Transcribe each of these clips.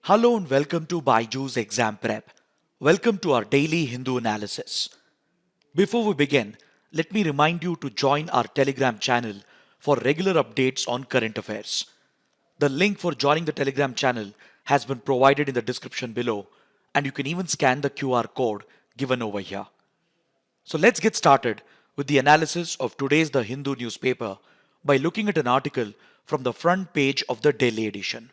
Hello and welcome to Byjus Exam Prep. Welcome to our daily Hindu analysis. Before we begin, let me remind you to join our Telegram channel for regular updates on current affairs. The link for joining the Telegram channel has been provided in the description below, and you can even scan the QR code given over here. So let's get started with the analysis of today's The Hindu newspaper by looking at an article from the front page of the Delhi edition.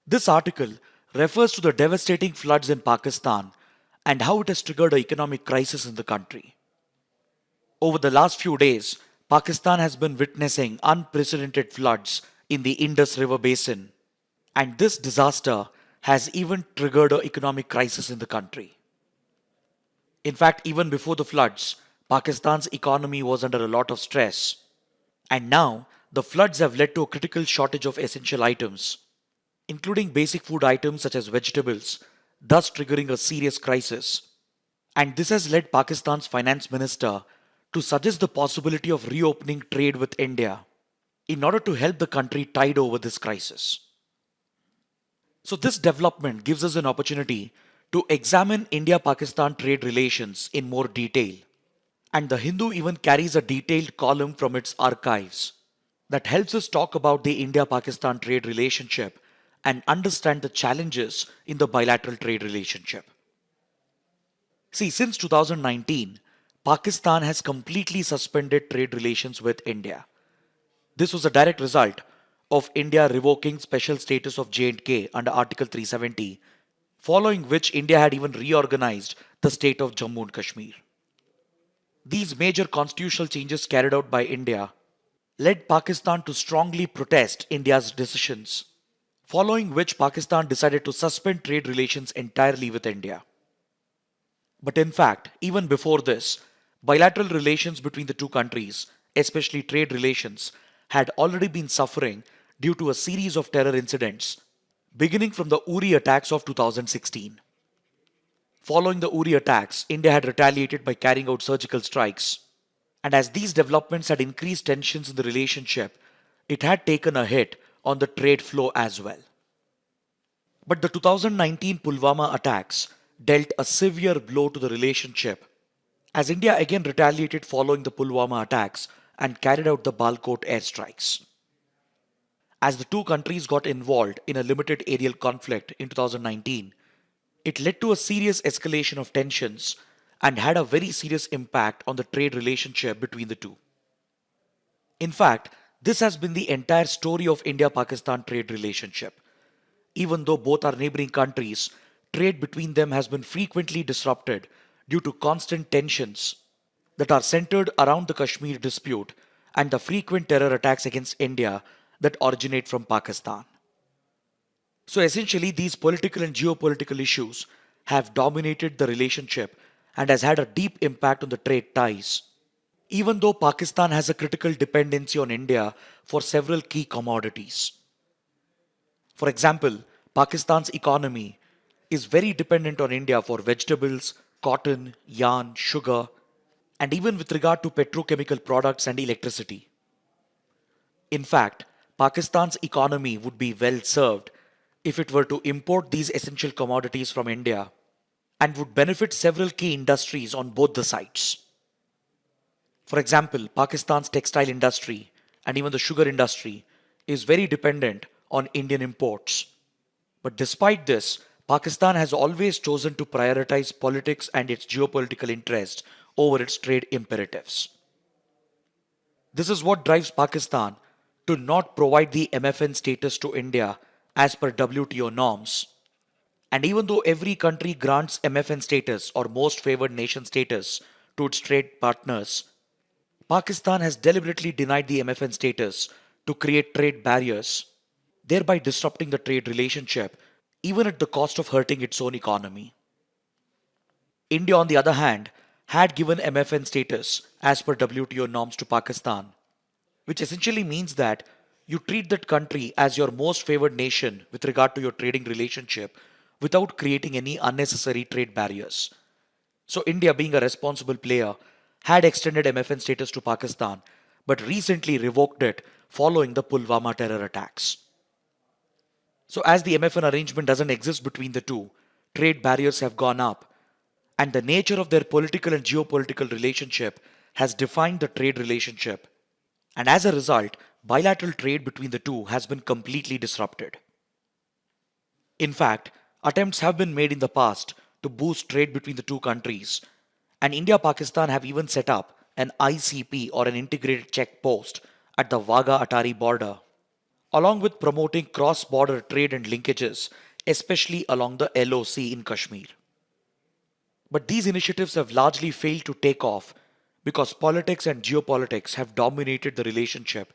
This article refers to the devastating floods in Pakistan and how it has triggered an economic crisis in the country. Over the last few days, Pakistan has been witnessing unprecedented floods in the Indus River basin, and this disaster has even triggered an economic crisis in the country. In fact, even before the floods, Pakistan's economy was under a lot of stress, and now the floods have led to a critical shortage of essential items, including basic food items such as vegetables, thus triggering a serious crisis. And this has led Pakistan's finance minister to suggest the possibility of reopening trade with India in order to help the country tide over this crisis. So this development gives us an opportunity to examine India-Pakistan trade relations in more detail. And the Hindu even carries a detailed column from its archives that helps us talk about the India-Pakistan trade relationship and understand the challenges in the bilateral trade relationship. See, since 2019, Pakistan has completely suspended trade relations with India. This was a direct result of India revoking special status of J&K under Article 370, following which India had even reorganized the state of Jammu and Kashmir. These major constitutional changes carried out by India led Pakistan to strongly protest India's decisions, following which Pakistan decided to suspend trade relations entirely with India. But in fact, even before this, bilateral relations between the two countries, especially trade relations, had already been suffering due to a series of terror incidents, beginning from the Uri attacks of 2016. Following the Uri attacks, India had retaliated by carrying out surgical strikes, and as these developments had increased tensions in the relationship, it had taken a hit on the trade flow as well. But the 2019 Pulwama attacks dealt a severe blow to the relationship, as India again retaliated following the Pulwama attacks and carried out the Balkot airstrikes. As the two countries got involved in a limited aerial conflict in 2019, it led to a serious escalation of tensions and had a very serious impact on the trade relationship between the two. In fact, this has been the entire story of India-Pakistan trade relationship. Even though both are neighboring countries, trade between them has been frequently disrupted due to constant tensions that are centered around the Kashmir dispute and the frequent terror attacks against India that originate from Pakistan. So essentially, these political and geopolitical issues have dominated the relationship and has had a deep impact on the trade ties, even though Pakistan has a critical dependency on India for several key commodities. For example, Pakistan's economy is very dependent on India for vegetables, cotton, yarn, sugar, and even with regard to petrochemical products and electricity. In fact, Pakistan's economy would be well served if it were to import these essential commodities from India and would benefit several key industries on both the sides. For example, Pakistan's textile industry and even the sugar industry is very dependent on Indian imports. But despite this, Pakistan has always chosen to prioritize politics and its geopolitical interest over its trade imperatives. This is what drives Pakistan to not provide the MFN status to India as per WTO norms. And even though every country grants MFN status or most favored nation status to its trade partners, Pakistan has deliberately denied the MFN status to create trade barriers, thereby disrupting the trade relationship even at the cost of hurting its own economy. India, on the other hand, had given MFN status as per WTO norms to Pakistan, which essentially means that you treat that country as your most favored nation with regard to your trading relationship without creating any unnecessary trade barriers. So India, being a responsible player, had extended MFN status to Pakistan, but recently revoked it following the Pulwama terror attacks. So as the MFN arrangement doesn't exist between the two, trade barriers have gone up, and the nature of their political and geopolitical relationship has defined the trade relationship. And as a result, bilateral trade between the two has been completely disrupted. In fact, attempts have been made in the past to boost trade between the two countries, and India-Pakistan have even set up an ICP or an integrated check post at the Wagah-Atari border, along with promoting cross-border trade and linkages, especially along the LOC in Kashmir. But these initiatives have largely failed to take off because politics and geopolitics have dominated the relationship,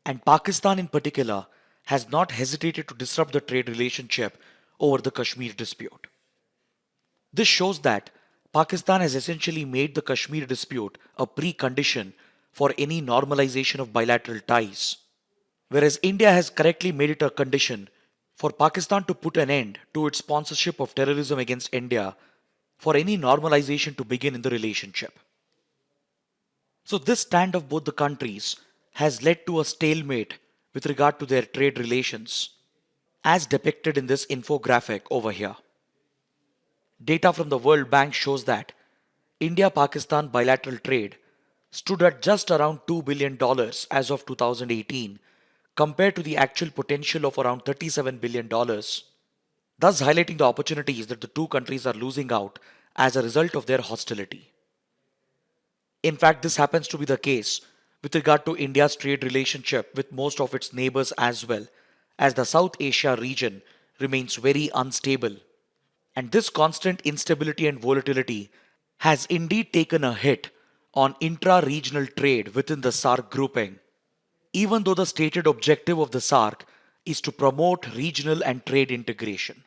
and Pakistan in particular has not hesitated to disrupt the trade relationship over the Kashmir dispute. This shows that Pakistan has essentially made the Kashmir dispute a precondition for any normalization of bilateral ties, whereas India has correctly made it a condition for Pakistan to put an end to its sponsorship of terrorism against India for any normalization to begin in the relationship. So this stand of both the countries has led to a stalemate with regard to their trade relations, as depicted in this infographic over here. Data from the World Bank shows that India-Pakistan bilateral trade stood at just around $2 billion as of 2018 compared to the actual potential of around $37 billion, thus highlighting the opportunities that the two countries are losing out as a result of their hostility. In fact, this happens to be the case with regard to India's trade relationship with most of its neighbors as well, as the South Asia region remains very unstable. And this constant instability and volatility has indeed taken a hit on intra-regional trade within the SAARC grouping, even though the stated objective of the SAARC is to promote regional and trade integration.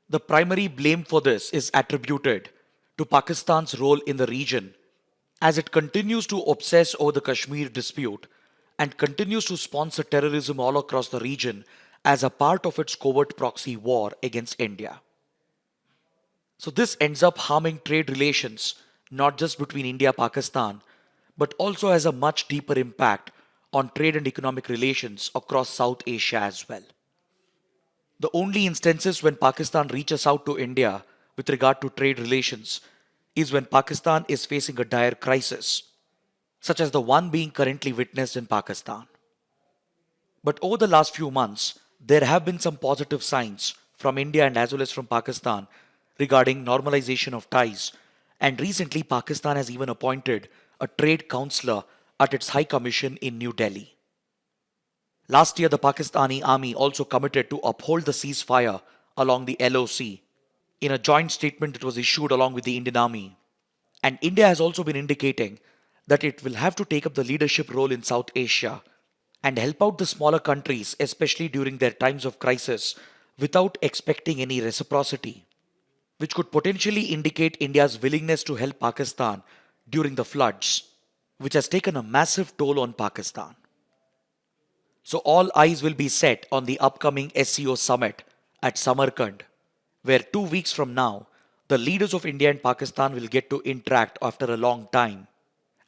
The primary blame for this is attributed to Pakistan's role in the region, as it continues to obsess over the Kashmir dispute and continues to sponsor terrorism all across the region as a part of its covert proxy war against India. So this ends up harming trade relations not just between India and Pakistan, but also has a much deeper impact on trade and economic relations across South Asia as well. The only instances when Pakistan reaches out to India with regard to trade relations is when Pakistan is facing a dire crisis, such as the one being currently witnessed in Pakistan. But over the last few months, there have been some positive signs from India and as well as from Pakistan regarding normalization of ties, and recently Pakistan has even appointed a trade counselor at its High Commission in New Delhi. Last year, the Pakistani army also committed to uphold the ceasefire along the LOC in a joint statement that was issued along with the Indian army. And India has also been indicating that it will have to take up the leadership role in South Asia and help out the smaller countries, especially during their times of crisis, without expecting any reciprocity, which could potentially indicate India's willingness to help Pakistan during the floods, which has taken a massive toll on Pakistan. So all eyes will be set on the upcoming SCO summit at Samarkand, where 2 weeks from now, the leaders of India and Pakistan will get to interact after a long time.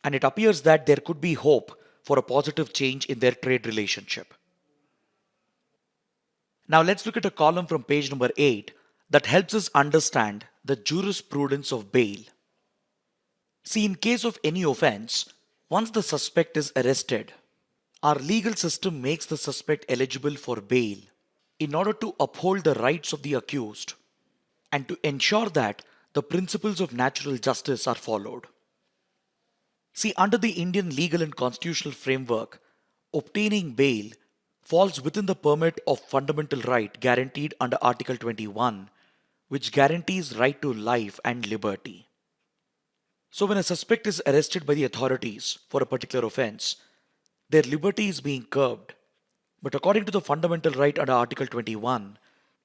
And it appears that there could be hope for a positive change in their trade relationship. Now let's look at a column from page number 8 that helps us understand the jurisprudence of bail. See, in case of any offense, once the suspect is arrested, our legal system makes the suspect eligible for bail in order to uphold the rights of the accused and to ensure that the principles of natural justice are followed. See, under the Indian legal and constitutional framework, obtaining bail falls within the permit of fundamental right guaranteed under Article 21, which guarantees right to life and liberty. So when a suspect is arrested by the authorities for a particular offense, their liberty is being curbed. But according to the fundamental right under Article 21,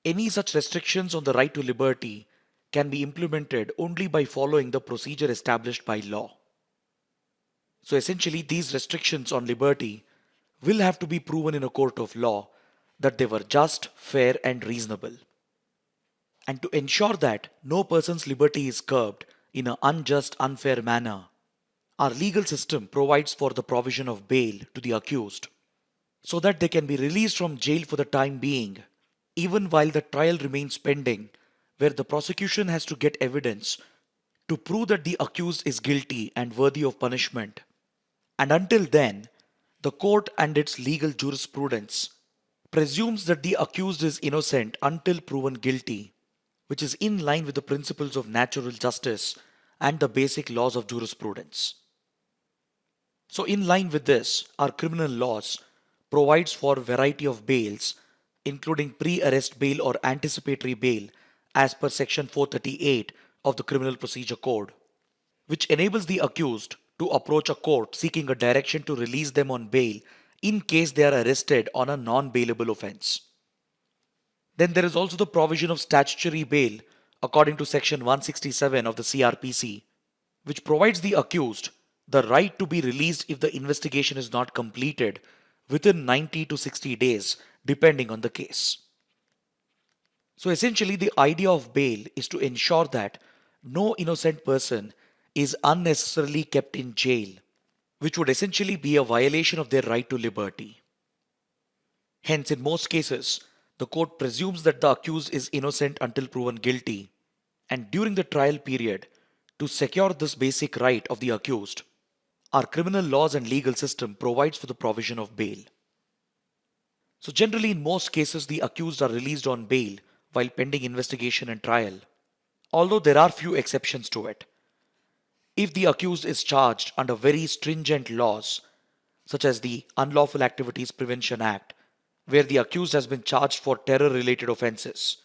any such restrictions on the right to liberty can be implemented only by following the procedure established by law. So essentially, these restrictions on liberty will have to be proven in a court of law that they were just, fair, and reasonable. And to ensure that no person's liberty is curbed in an unjust, unfair manner, our legal system provides for the provision of bail to the accused. so that they can be released from jail for the time being, even while the trial remains pending, where the prosecution has to get evidence to prove that the accused is guilty and worthy of punishment. And until then, the court and its legal jurisprudence presumes that the accused is innocent until proven guilty, which is in line with the principles of natural justice and the basic laws of jurisprudence. So in line with this, our criminal laws provides for variety of bails, including pre-arrest bail or anticipatory bail as per section 438 of the Criminal Procedure Code, which enables the accused to approach a court seeking a direction to release them on bail in case they are arrested on a non-bailable offense. Then there is also the provision of statutory bail according to section 167 of the CRPC, which provides the accused the right to be released if the investigation is not completed within 90 to 60 days, depending on the case. So essentially, the idea of bail is to ensure that no innocent person is unnecessarily kept in jail, which would essentially be a violation of their right to liberty. Hence, in most cases, the court presumes that the accused is innocent until proven guilty, and during the trial period, to secure this basic right of the accused, our criminal laws and legal system provides for the provision of bail. So generally, in most cases, the accused are released on bail while pending investigation and trial, although there are few exceptions to it. If the accused is charged under very stringent laws, such as the Unlawful Activities Prevention Act, where the accused has been charged for terror-related offences,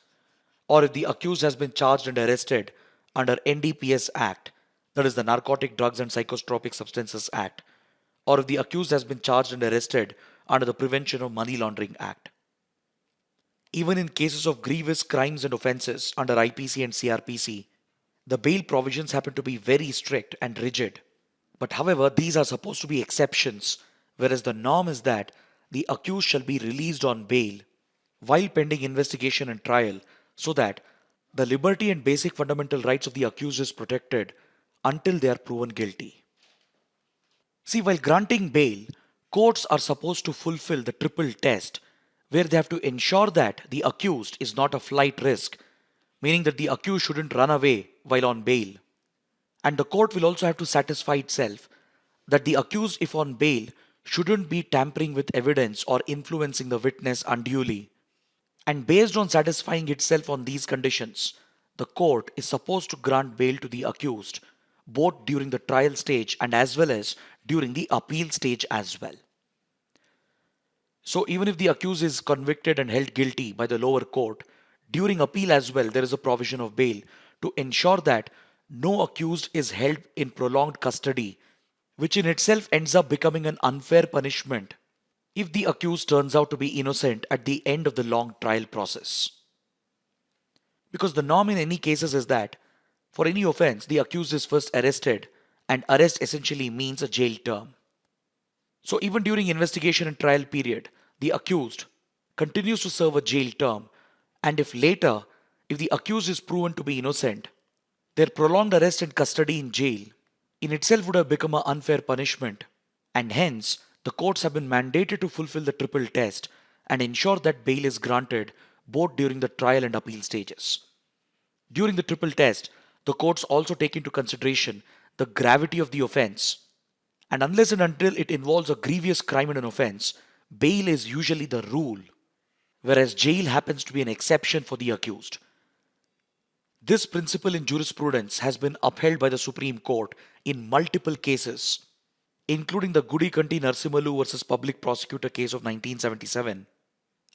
or if the accused has been charged and arrested under NDPS Act, that is the Narcotic Drugs and Psychotropic Substances Act, or if the accused has been charged and arrested under the Prevention of Money Laundering Act. Even in cases of grievous crimes and offences under IPC and CRPC, the bail provisions happen to be very strict and rigid. But however, these are supposed to be exceptions, whereas the norm is that the accused shall be released on bail while pending investigation and trial, so that the liberty and basic fundamental rights of the accused is protected until they are proven guilty. See, while granting bail, courts are supposed to fulfill the triple test, where they have to ensure that the accused is not a flight risk, meaning that the accused shouldn't run away while on bail. And the court will also have to satisfy itself that the accused, if on bail, shouldn't be tampering with evidence or influencing the witness unduly. And based on satisfying itself on these conditions, the court is supposed to grant bail to the accused, both during the trial stage and as well as during the appeal stage as well. So even if the accused is convicted and held guilty by the lower court, during appeal as well there is a provision of bail to ensure that no accused is held in prolonged custody, which in itself ends up becoming an unfair punishment if the accused turns out to be innocent at the end of the long trial process. Because the norm in any cases is that for any offense, the accused is first arrested, and arrest essentially means a jail term. So even during investigation and trial period, the accused continues to serve a jail term, and if later, if the accused is proven to be innocent, their prolonged arrest and custody in jail in itself would have become an unfair punishment, and hence the courts have been mandated to fulfill the triple test and ensure that bail is granted both during the trial and appeal stages. During the triple test, the courts also take into consideration the gravity of the offense, and unless and until it involves a grievous crime and an offense, bail is usually the rule, whereas jail happens to be an exception for the accused. This principle in jurisprudence has been upheld by the Supreme Court in multiple cases, including the Gudikanti Narsimalu versus Public Prosecutor case of 1977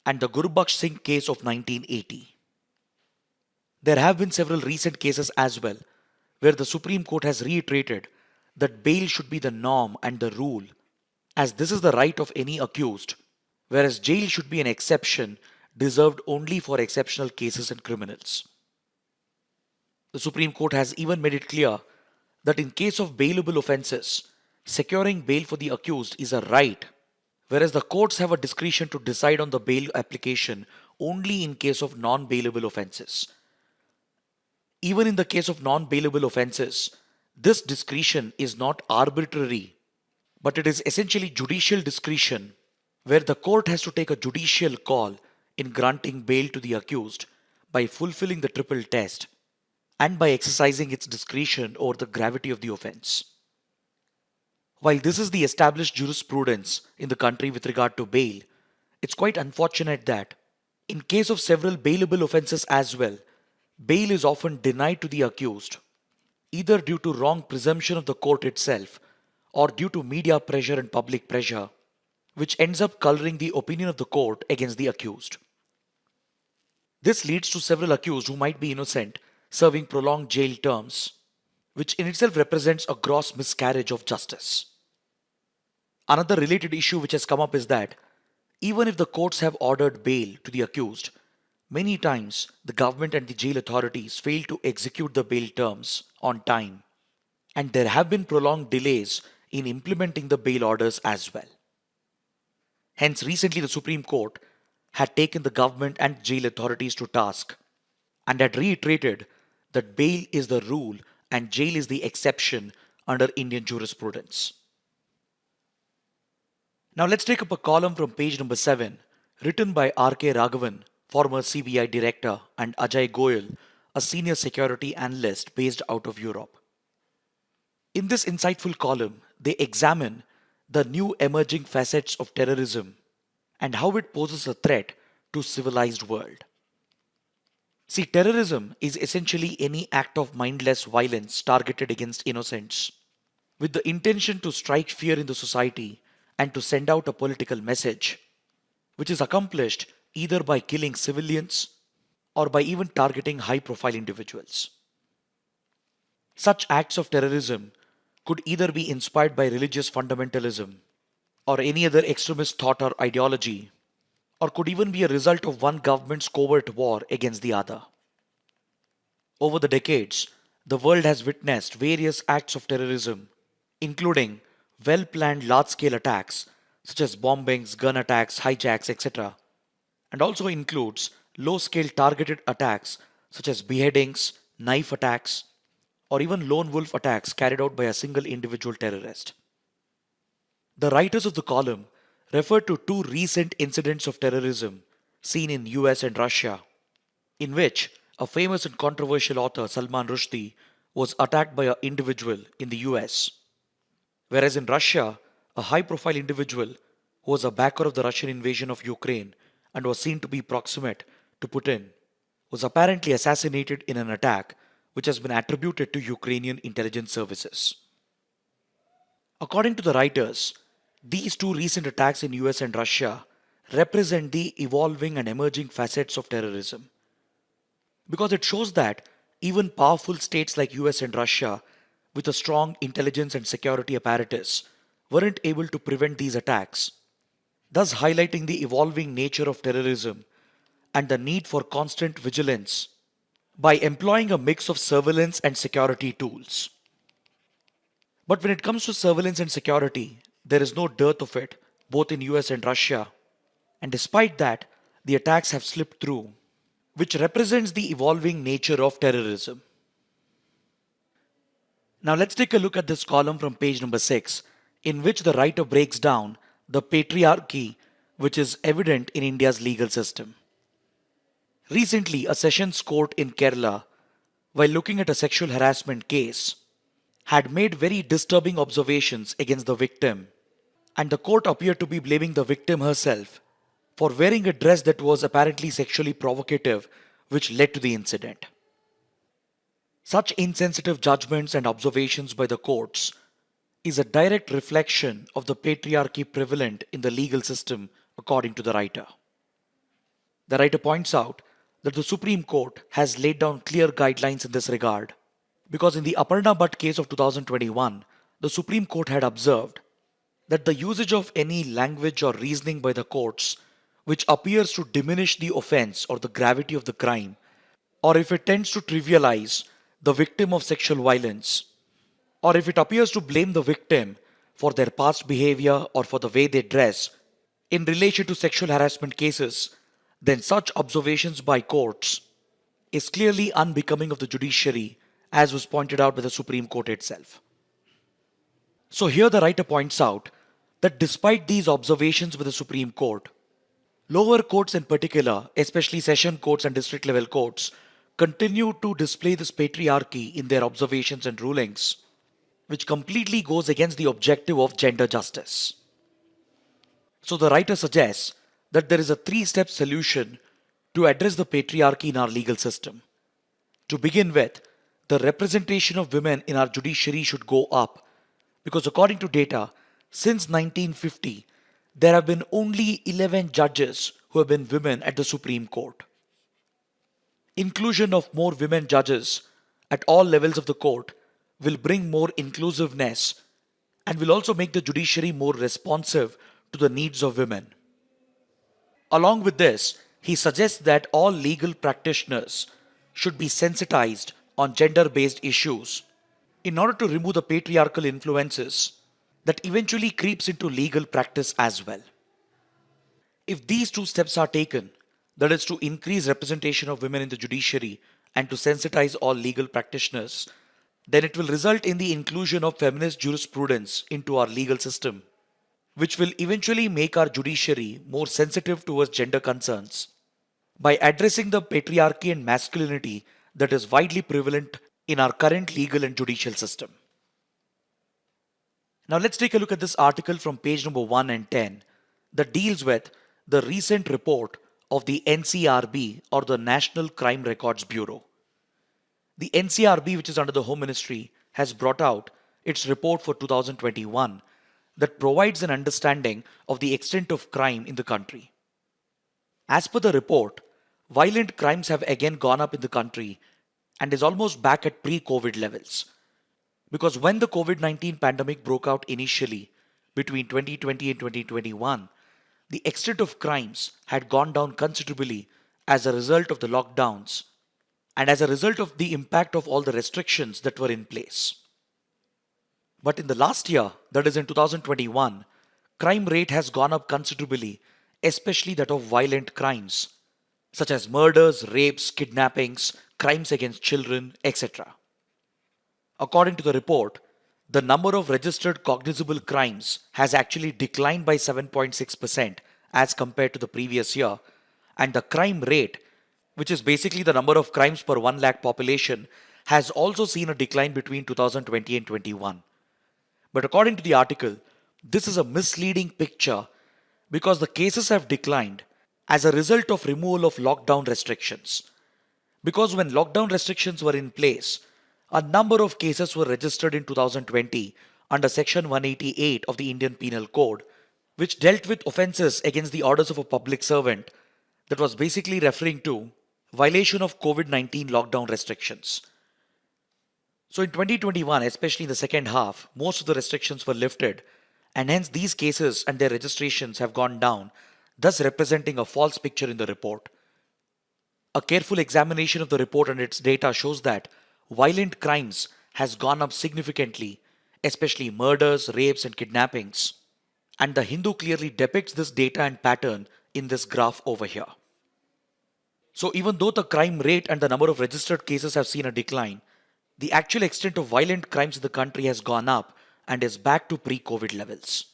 and the Gurbaksh Singh case of 1980. There have been several recent cases as well where the Supreme Court has reiterated that bail should be the norm and the rule, as this is the right of any accused, whereas jail should be an exception reserved only for exceptional cases and criminals. The Supreme Court has even made it clear that in case of bailable offences, securing bail for the accused is a right, whereas the courts have a discretion to decide on the bail application only in case of non-bailable offences. Even in the case of non-bailable offences, this discretion is not arbitrary, but it is essentially judicial discretion where the court has to take a judicial call in granting bail to the accused by fulfilling the triple test and by exercising its discretion over the gravity of the offense. While this is the established jurisprudence in the country with regard to bail, it's quite unfortunate that, in case of several bailable offences as well, bail is often denied to the accused, either due to wrong presumption of the court itself or due to media pressure and public pressure, which ends up coloring the opinion of the court against the accused. This leads to several accused who might be innocent serving prolonged jail terms, which in itself represents a gross miscarriage of justice. Another related issue which has come up is that even if the courts have ordered bail to the accused, many times the government and the jail authorities fail to execute the bail terms on time, and there have been prolonged delays in implementing the bail orders as well. Hence, recently the Supreme Court had taken the government and jail authorities to task and had reiterated that bail is the rule and jail is the exception under Indian jurisprudence. Now let's take up a column from page number 7, written by R.K. Raghavan, former CBI director, and Ajay Goyal, a senior security analyst based out of Europe. In this insightful column, they examine the new emerging facets of terrorism and how it poses a threat to civilized world. See, terrorism is essentially any act of mindless violence targeted against innocents, with the intention to strike fear in the society and to send out a political message, which is accomplished either by killing civilians or by even targeting high-profile individuals. Such acts of terrorism could either be inspired by religious fundamentalism or any other extremist thought or ideology, or could even be a result of one government's covert war against the other. Over the decades, the world has witnessed various acts of terrorism, including well-planned large-scale attacks such as bombings, gun attacks, hijacks, etc., and also includes low-scale targeted attacks such as beheadings, knife attacks, or even lone wolf attacks carried out by a single individual terrorist. The writers of the column refer to two recent incidents of terrorism seen in US and Russia, in which a famous and controversial author, Salman Rushdie, was attacked by an individual in the US. Whereas in Russia, a high-profile individual who was a backer of the Russian invasion of Ukraine and was seen to be proximate to Putin was apparently assassinated in an attack which has been attributed to Ukrainian intelligence services. According to the writers, these two recent attacks in US and Russia represent the evolving and emerging facets of terrorism, because it shows that even powerful states like US and Russia with a strong intelligence and security apparatus weren't able to prevent these attacks, thus highlighting the evolving nature of terrorism and the need for constant vigilance by employing a mix of surveillance and security tools. But when it comes to surveillance and security, there is no dearth of it, both in US and Russia, and despite that, the attacks have slipped through, which represents the evolving nature of terrorism. Now let's take a look at this column from page number 6, in which the writer breaks down the patriarchy which is evident in India's legal system. Recently, a sessions court in Kerala, while looking at a sexual harassment case, had made very disturbing observations against the victim, and the court appeared to be blaming the victim herself for wearing a dress that was apparently sexually provocative, which led to the incident. Such insensitive judgments and observations by the courts is a direct reflection of the patriarchy prevalent in the legal system, according to the writer. The writer points out that the Supreme Court has laid down clear guidelines in this regard, because in the Aparna Bhatt case of 2021, the Supreme Court had observed that the usage of any language or reasoning by the courts which appears to diminish the offense or the gravity of the crime, or if it tends to trivialize the victim of sexual violence, or if it appears to blame the victim for their past behavior or for the way they dress in relation to sexual harassment cases, then such observations by courts is clearly unbecoming of the judiciary, as was pointed out by the Supreme Court itself. So here the writer points out that despite these observations with the Supreme Court, lower courts in particular, especially session courts and district level courts, continue to display this patriarchy in their observations and rulings, which completely goes against the objective of gender justice. So the writer suggests that there is a three-step solution to address the patriarchy in our legal system. To begin with, the representation of women in our judiciary should go up because according to data, since 1950, there have been only 11 judges who have been women at the Supreme Court. Inclusion of more women judges at all levels of the court will bring more inclusiveness and will also make the judiciary more responsive to the needs of women. Along with this, he suggests that all legal practitioners should be sensitized on gender-based issues in order to remove the patriarchal influences that eventually creeps into legal practice as well. If these two steps are taken, that is to increase representation of women in the judiciary and to sensitize all legal practitioners, then it will result in the inclusion of feminist jurisprudence into our legal system, which will eventually make our judiciary more sensitive towards gender concerns by addressing the patriarchy and masculinity that is widely prevalent in our current legal and judicial system. Now let's take a look at this article from page number 1 and 10 that deals with the recent report of the NCRB or the National Crime Records Bureau. The NCRB, which is under the Home Ministry, has brought out its report for 2021 that provides an understanding of the extent of crime in the country. As per the report, violent crimes have again gone up in the country and is almost back at pre-COVID levels. Because when the COVID-19 pandemic broke out initially between 2020 and 2021, the extent of crimes had gone down considerably as a result of the lockdowns and as a result of the impact of all the restrictions that were in place. But in the last year, that is in 2021, crime rate has gone up considerably, especially that of violent crimes, such as murders, rapes, kidnappings, crimes against children, etc. According to the report, the number of registered cognizable crimes has actually declined by 7.6% as compared to the previous year, and the crime rate, which is basically the number of crimes per 1 lakh population, has also seen a decline between 2020 and 21. But according to the article, this is a misleading picture because the cases have declined as a result of removal of lockdown restrictions. Because when lockdown restrictions were in place, a number of cases were registered in 2020 under Section 188 of the Indian Penal Code, which dealt with offences against the orders of a public servant that was basically referring to violation of COVID-19 lockdown restrictions. So in 2021, especially in the second half, most of the restrictions were lifted and hence these cases and their registrations have gone down, thus representing a false picture in the report. A careful examination of the report and its data shows that violent crimes has gone up significantly, especially murders, rapes and kidnappings. And the Hindu clearly depicts this data and pattern in this graph over here. So even though the crime rate and the number of registered cases have seen a decline, the actual extent of violent crimes in the country has gone up and is back to pre-COVID levels.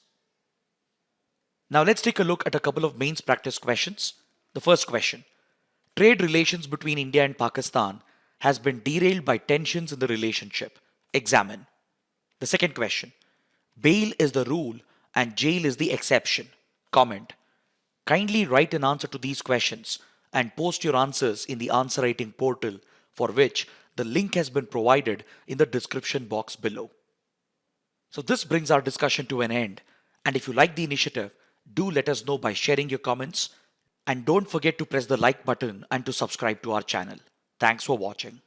Now let's take a look at a couple of mains practice questions. The first question: trade relations between India and Pakistan has been derailed by tensions in the relationship. Examine. The second question: bail is the rule and jail is the exception. Comment. Kindly write an answer to these questions and post your answers in the answer writing portal, for which the link has been provided in the description box below. So this brings our discussion to an end, and if you like the initiative, do let us know by sharing your comments, and don't forget to press the like button and to subscribe to our channel. Thanks for watching.